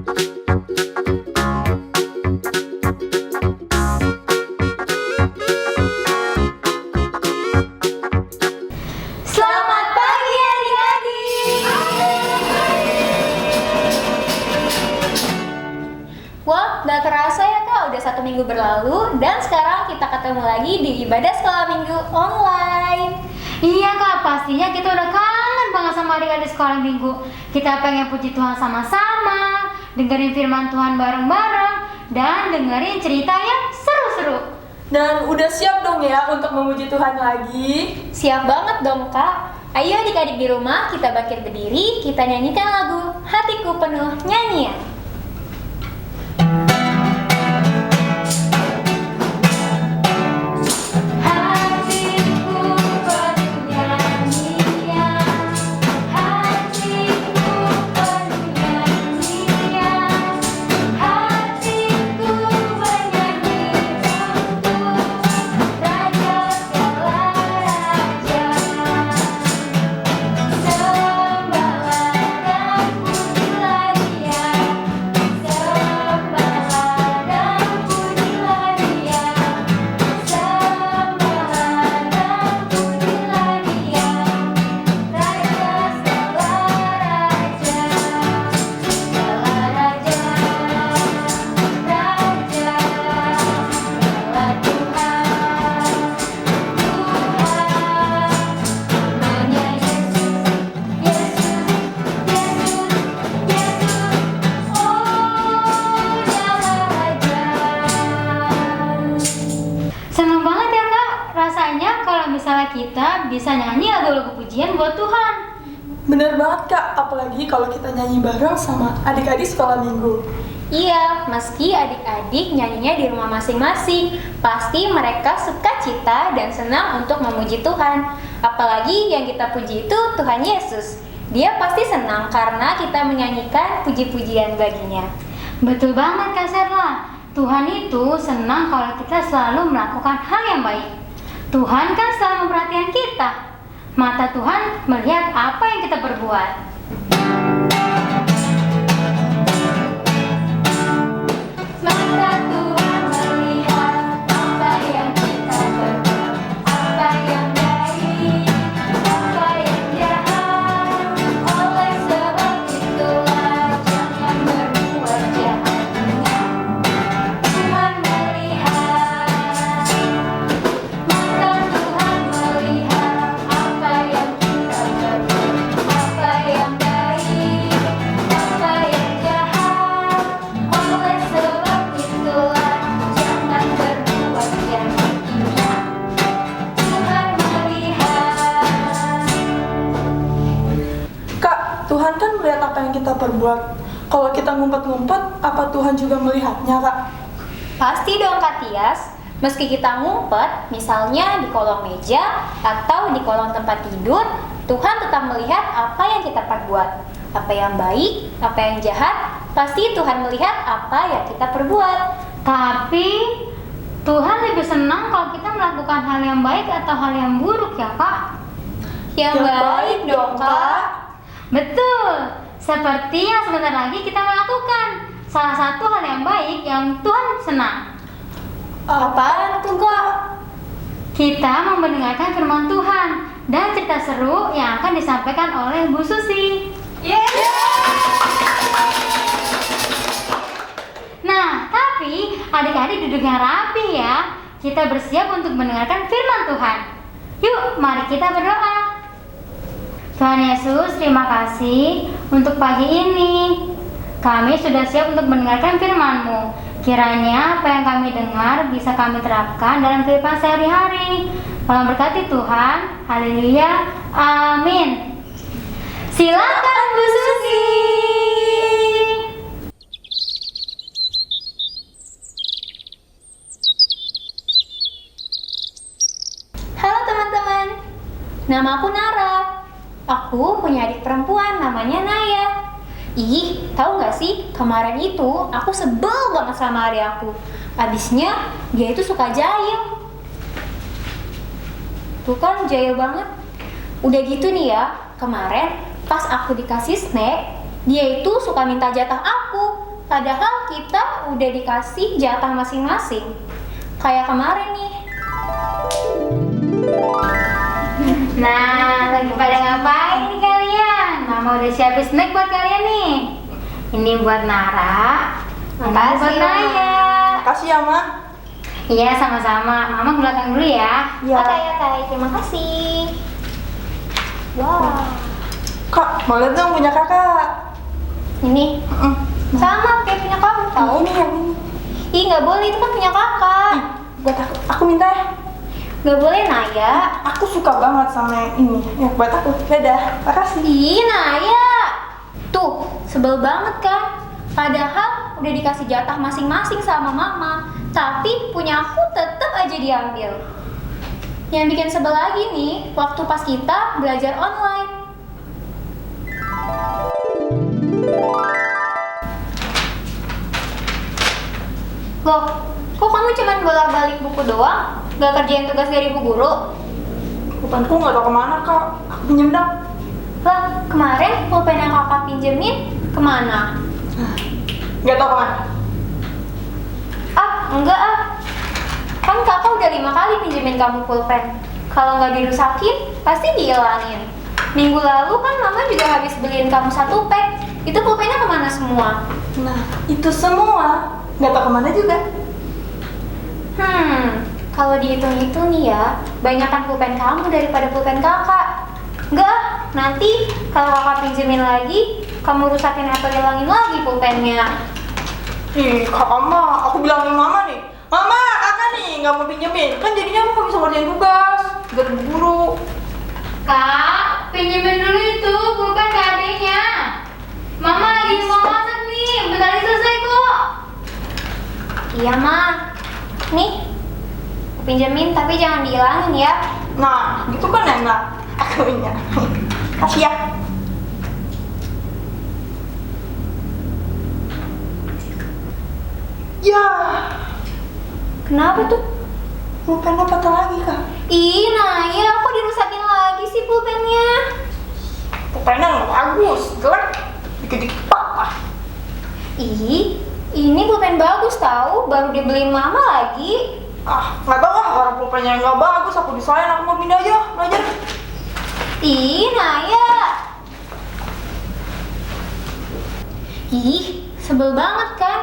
Selamat pagi adik-adik. Wah, gak kerasa ya Kak, udah 1 minggu berlalu dan sekarang kita ketemu lagi di ibadah sekolah minggu online. Iya Kak, pastinya kita udah kangen banget sama adik-adik sekolah minggu. Kita pengen puji Tuhan sama-sama, dengerin firman Tuhan bareng-bareng, dan dengerin cerita yang seru-seru. Dan udah siap dong ya untuk memuji Tuhan lagi? Siap banget dong Kak. Ayo adik-adik di rumah kita bangkit berdiri, kita nyanyikan lagu Hatiku Penuh Nyanyian. Seneng banget ya Kak, rasanya kalau misalnya kita bisa nyanyi lagu-lagu pujian buat Tuhan. Bener banget Kak, apalagi kalau kita nyanyi bareng sama adik-adik sekolah minggu. Iya, meski adik-adik nyanyinya di rumah masing-masing, pasti mereka suka cita dan senang untuk memuji Tuhan. Apalagi yang kita puji itu Tuhan Yesus. Dia pasti senang karena kita menyanyikan puji-pujian baginya. Betul banget Kak Serla. Tuhan itu senang kalau kita selalu melakukan hal yang baik. Tuhan kan selalu memperhatikan kita. Mata Tuhan melihat apa yang kita perbuat. Mata Tuhan melihat apa yang kita perbuat, apa yang baik, apa yang jahat. Oleh sebab itulah jangan berbuat jahat. Tuhan melihat, mata Tuhan melihat apa yang kita perbuat, apa yang baik, apa yang jahat. Oleh sebab itulah jangan berbuat jahat. Tuhan melihat. Kak, Tuhan kan melihat apa yang kita perbuat. Kalau kita ngumpet-ngumpet, apa Tuhan juga melihatnya Kak? Pasti dong Kak Tias, meski kita ngumpet, misalnya di kolong meja atau di kolong tempat tidur, Tuhan tetap melihat apa yang kita perbuat. Apa yang baik, apa yang jahat, pasti Tuhan melihat apa yang kita perbuat. Tapi Tuhan lebih senang kalau kita melakukan hal yang baik atau hal yang buruk ya Kak? Yang baik dong Kak. Betul, seperti yang sebentar lagi kita melakukan. Salah satu hal yang baik yang Tuhan senang. Apaan tuh Kak? Kita mau mendengarkan firman Tuhan dan cerita seru yang akan disampaikan oleh Bu Susi. Nah, tapi adik-adik duduk yang rapi ya. Kita bersiap untuk mendengarkan firman Tuhan. Yuk, mari kita berdoa. Tuhan Yesus, terima kasih untuk pagi ini. Kami sudah siap untuk mendengarkan firman-Mu. Kiranya apa yang kami dengar bisa kami terapkan dalam kehidupan sehari-hari. Tolong berkati Tuhan. Haleluya. Amin. Silakan Bu Susi. Halo teman-teman, nama aku Nara. Aku punya adik perempuan namanya Naya. Ih, tahu nggak sih, kemarin itu aku sebel banget sama adik aku. Abisnya, dia itu suka jahil. Tuh kan, jahil banget. Udah gitu nih ya, kemarin pas aku dikasih snack, dia itu suka minta jatah aku. padahal kita udah dikasih jatah masing-masing. Kayak kemarin nih. Nah, lagi pada ngapain nih kalian? Mama udah siapin snack buat kalian nih. Ini buat Nara, ini Makasih, buat Naya. Makasih ya, Ma. Iya, sama-sama. Mama ke belakang dulu ya. Iya. Oke, terima kasih. Wow. Kak, mau lihat dong punya kakak. Ini sama kayak punya kamu tahu. Ini yang ini. Ih, nggak boleh, itu kan punya kakak. Buat aku minta ya. Nggak boleh, Naya. Aku suka banget sama yang ini. Ya, buat aku. Dadah. Makasih. Ih, Naya. Tuh, sebel banget kan? Padahal udah dikasih jatah masing-masing sama mama, tapi punya aku tetap aja diambil. Yang bikin sebel lagi nih, waktu pas kita belajar online. Loh, kok kamu cuman bolak-balik buku doang? Gak kerjain tugas dari Bu Guru? Pulpenku nggak tahu kemana, Kak. Aku pinjem dong. Lah, kemarin pulpen yang kakak pinjemin kemana? Nggak tahu kemana. Ah, enggak ah. Kan kakak udah 5 kali pinjemin kamu pulpen. Kalau nggak dirusakin, pasti dihilangin. Minggu lalu kan mama juga habis beliin kamu 1 pack. Itu pulpennya kemana semua? Nah, itu semua nggak tahu kemana juga. Kalau dihitung-hitung nih ya, banyakan pulpen kamu daripada pulpen kakak. Enggak, nanti kalau kakak pinjemin lagi, kamu rusakin atau hilangin lagi pulpennya. Ih, kakak mah, aku bilangin mama nih. Mama, kakak nih nggak mau pinjemin. Kan jadinya aku nggak bisa ngerjain tugas. Berburu. Kak, pinjemin dulu itu pulpen ke adeknya. Mama lagi mau masak nih, bentar lagi selesai kok. Iya, Ma. Nih, aku pinjemin tapi jangan dihilangin ya. Nah, gitu kan enak. Aku punya. Kasih ya. Ya, Kenapa tuh? pulpennya patah lagi, Kak. Ih, Naya, kok dirusakin lagi sih pulpennya? Pulpennya nggak bagus, jelek. Dikit-dikit patah. Ih, ini pulpen bagus tahu, baru dibeliin mama lagi. Ah, nggak tahu lah, orang pulpennya nggak bagus. Aku disalahin, aku mau pindah aja belajar. Ih, Naya. Ih, sebel banget kan?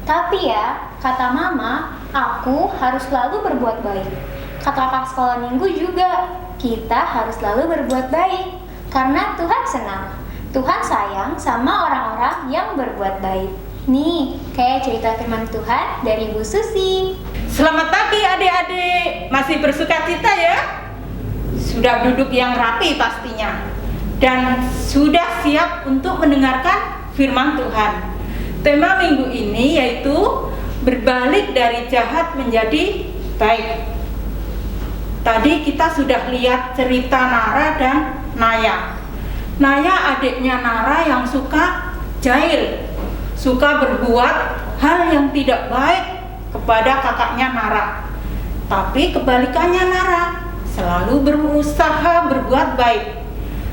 Tapi ya, kata mama, aku harus selalu berbuat baik. Kata kakak sekolah minggu juga, kita harus selalu berbuat baik. Karena Tuhan senang. Tuhan sayang sama orang-orang yang berbuat baik. Nih, kayak cerita firman Tuhan dari Bu Susi. Selamat pagi adik-adik, masih bersukacita ya? Sudah duduk yang rapi pastinya. Dan sudah siap untuk mendengarkan firman Tuhan. Tema minggu ini yaitu berbalik dari jahat menjadi baik. Tadi kita sudah lihat cerita Nara dan Naya. Naya adiknya Nara yang suka jahil, suka berbuat hal yang tidak baik kepada kakaknya Nara. Tapi kebalikannya Nara selalu berusaha berbuat baik.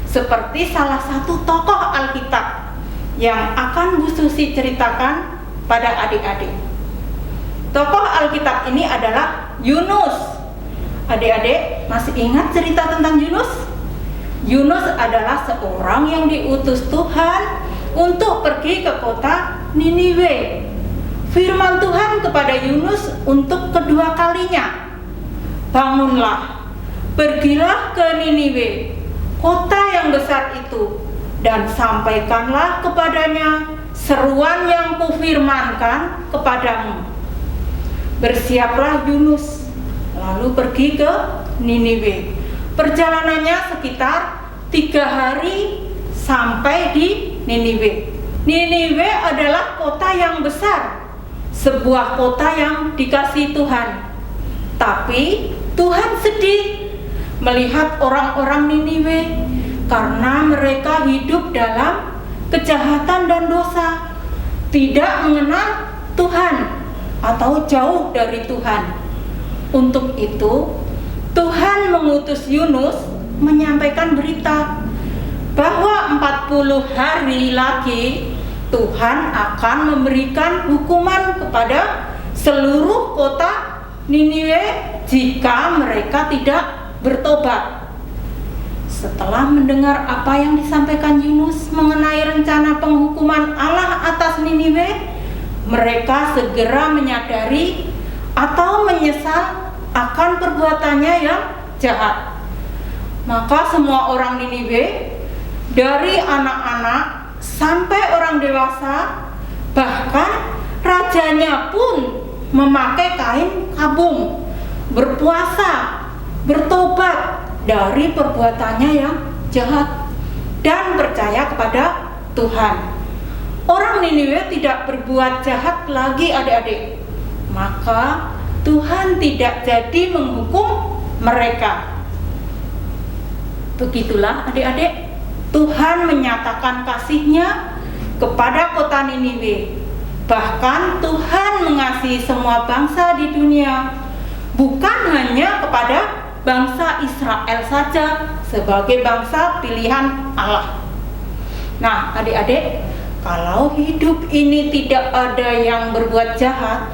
Seperti salah satu tokoh Alkitab yang akan Bu Susi ceritakan pada adik-adik. Tokoh Alkitab ini adalah Yunus. Adik-adik masih ingat cerita tentang Yunus? Yunus adalah seorang yang diutus Tuhan untuk pergi ke kota Niniwe. Firman Tuhan kepada Yunus untuk kedua kalinya. Bangunlah, pergilah ke Niniwe, kota yang besar itu, dan sampaikanlah kepadanya seruan yang kufirmankan kepadamu. Bersiaplah Yunus, lalu pergi ke Niniwe. Perjalanannya sekitar 3 hari sampai di Niniwe. Niniwe adalah kota yang besar, sebuah kota yang dikasihi Tuhan. Tapi Tuhan sedih melihat orang-orang Niniwe karena mereka hidup dalam kejahatan dan dosa, tidak mengenal Tuhan atau jauh dari Tuhan. Untuk itu, Tuhan mengutus Yunus menyampaikan berita bahwa 40 hari lagi Tuhan akan memberikan hukuman kepada seluruh kota Niniwe jika mereka tidak bertobat. Setelah mendengar apa yang disampaikan Yunus mengenai rencana penghukuman Allah atas Niniwe, mereka segera menyadari atau menyesal akan perbuatannya yang jahat. Maka semua orang Niniwe, dari anak-anak sampai orang dewasa, bahkan rajanya pun memakai kain kabung, berpuasa, bertobat dari perbuatannya yang jahat dan percaya kepada Tuhan. Orang Niniwe tidak berbuat jahat lagi, adik-adik. Maka Tuhan tidak jadi menghukum mereka. Begitulah adik-adik, Tuhan menyatakan kasih-Nya kepada kota Niniwe. Bahkan Tuhan mengasihi semua bangsa di dunia, bukan hanya kepada bangsa Israel saja sebagai bangsa pilihan Allah. Nah, adik-adik, kalau hidup ini tidak ada yang berbuat jahat,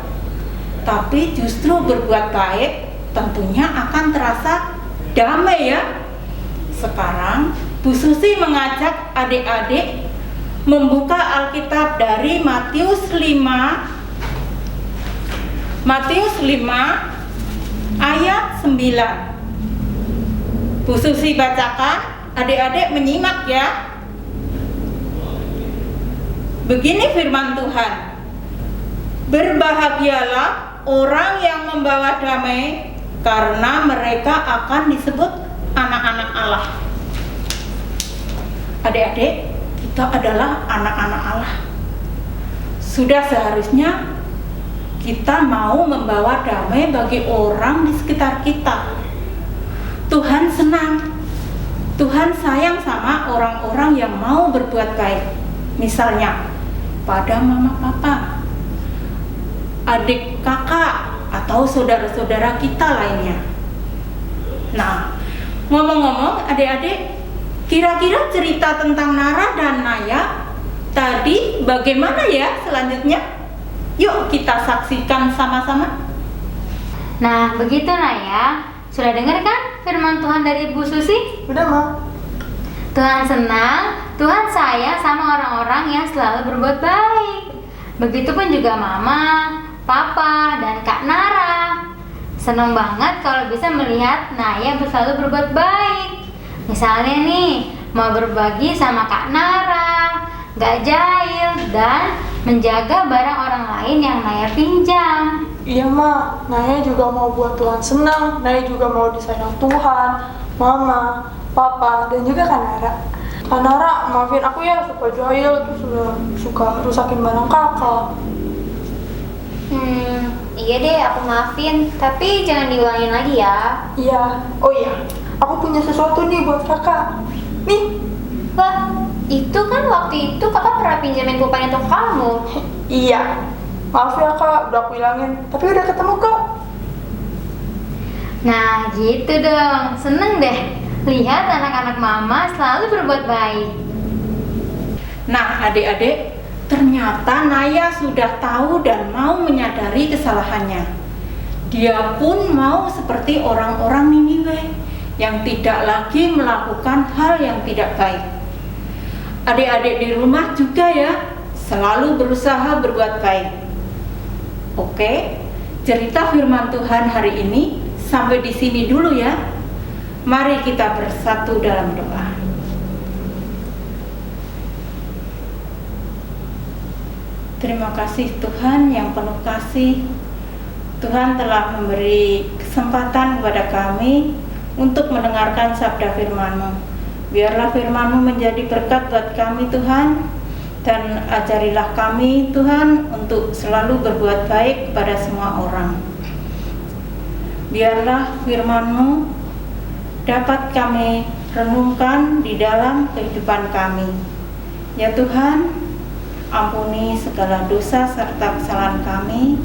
tapi justru berbuat baik, tentunya akan terasa damai ya. Sekarang Bu Susi mengajak adik-adik membuka Alkitab dari Matius 5 ayat 9. Bu Susi bacakan, adik-adik menyimak ya. Begini firman Tuhan, berbahagialah orang yang membawa damai, karena mereka akan disebut anak-anak Allah. Adik-adik, kita adalah anak-anak Allah. Sudah seharusnya kita mau membawa damai bagi orang di sekitar kita. Tuhan senang, Tuhan sayang sama orang-orang yang mau berbuat baik. Misalnya pada mama papa, adik kakak, atau saudara-saudara kita lainnya. Nah, ngomong-ngomong adik-adik, kira-kira cerita tentang Nara dan Naya tadi bagaimana ya selanjutnya? Yuk kita saksikan sama-sama. Nah, begitu Naya. Sudah dengar kan firman Tuhan dari Ibu Susi? Udah, Ma. Tuhan senang, Tuhan sayang sama orang-orang yang selalu berbuat baik. Begitupun juga Mama, Papa, dan Kak Nara. Senang banget kalau bisa melihat Naya selalu berbuat baik. Misalnya nih, mau berbagi sama Kak Nara, gak jahil, dan menjaga barang orang lain yang Naya pinjam. Iya, Ma. Naya juga mau buat Tuhan senang. Naya juga mau disayang Tuhan, Mama, Papa, dan juga Kak Nara. Kak Nara, maafin aku ya, suka jahil, terus suka rusakin barang kakak. Iya deh, aku maafin. Tapi jangan diulangin lagi ya. Iya. Oh iya, aku punya sesuatu nih buat kakak. Nih. Wah, itu kan waktu itu kakak pernah pinjamin pulpen untuk kamu. Iya. Maaf ya kak, udah aku hilangin. Tapi udah ketemu kak. Nah, gitu dong. Seneng deh lihat anak-anak Mama selalu berbuat baik. Nah, adik-adik, ternyata Naya sudah tahu dan mau menyadari kesalahannya. Dia pun mau seperti orang-orang Niniwe yang tidak lagi melakukan hal yang tidak baik. Adik-adik di rumah juga ya, selalu berusaha berbuat baik. Oke, cerita firman Tuhan hari ini sampai di sini dulu ya. Mari kita bersatu dalam doa. Terima kasih Tuhan yang penuh kasih. Tuhan telah memberi kesempatan kepada kami untuk mendengarkan sabda firman-Mu. Biarlah firman-Mu menjadi berkat buat kami Tuhan, dan ajarilah kami Tuhan untuk selalu berbuat baik kepada semua orang. Biarlah firman-Mu dapat kami renungkan di dalam kehidupan kami. Ya Tuhan, ampuni segala dosa serta kesalahan kami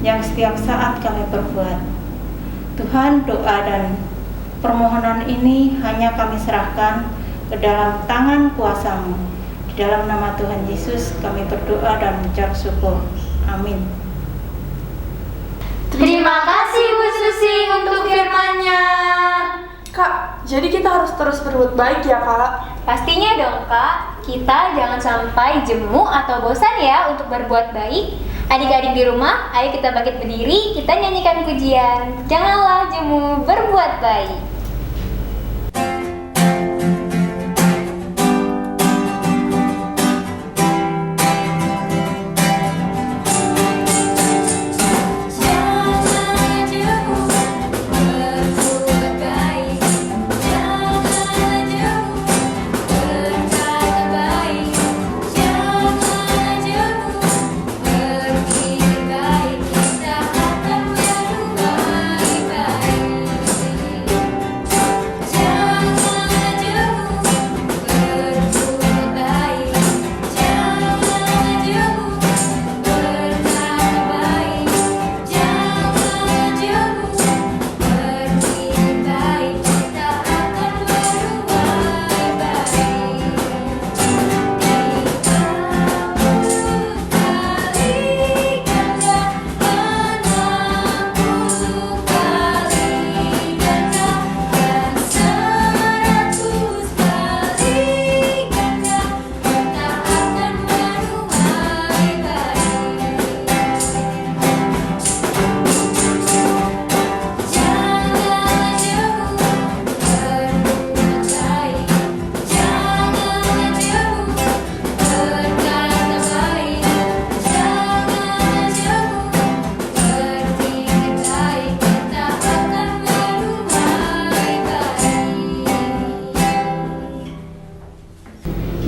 yang setiap saat kami perbuat. Tuhan, doa dan permohonan ini hanya kami serahkan ke dalam tangan kuasa-Mu. Di dalam nama Tuhan Yesus kami berdoa dan mengucap syukur. Amin. Terima kasih Bu Susi untuk firman-Nya. Kak, jadi kita harus terus berbuat baik ya Kak? Pastinya dong Kak, kita jangan sampai jemu atau bosan ya untuk berbuat baik. Adik-adik di rumah, ayo kita bangkit berdiri, kita nyanyikan pujian. Janganlah jemu, berbuat baik.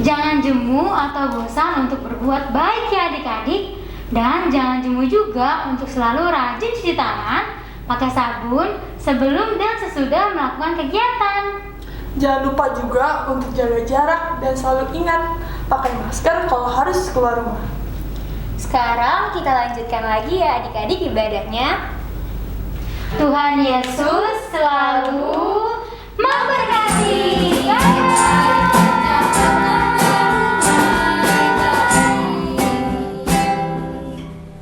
Jangan jemu atau bosan untuk berbuat baik ya adik-adik. Dan jangan jemu juga untuk selalu rajin cuci tangan, pakai sabun sebelum dan sesudah melakukan kegiatan. Jangan lupa juga untuk jaga jarak dan selalu ingat pakai masker kalau harus keluar rumah. Sekarang kita lanjutkan lagi ya adik-adik ibadahnya. Tuhan Yesus selalu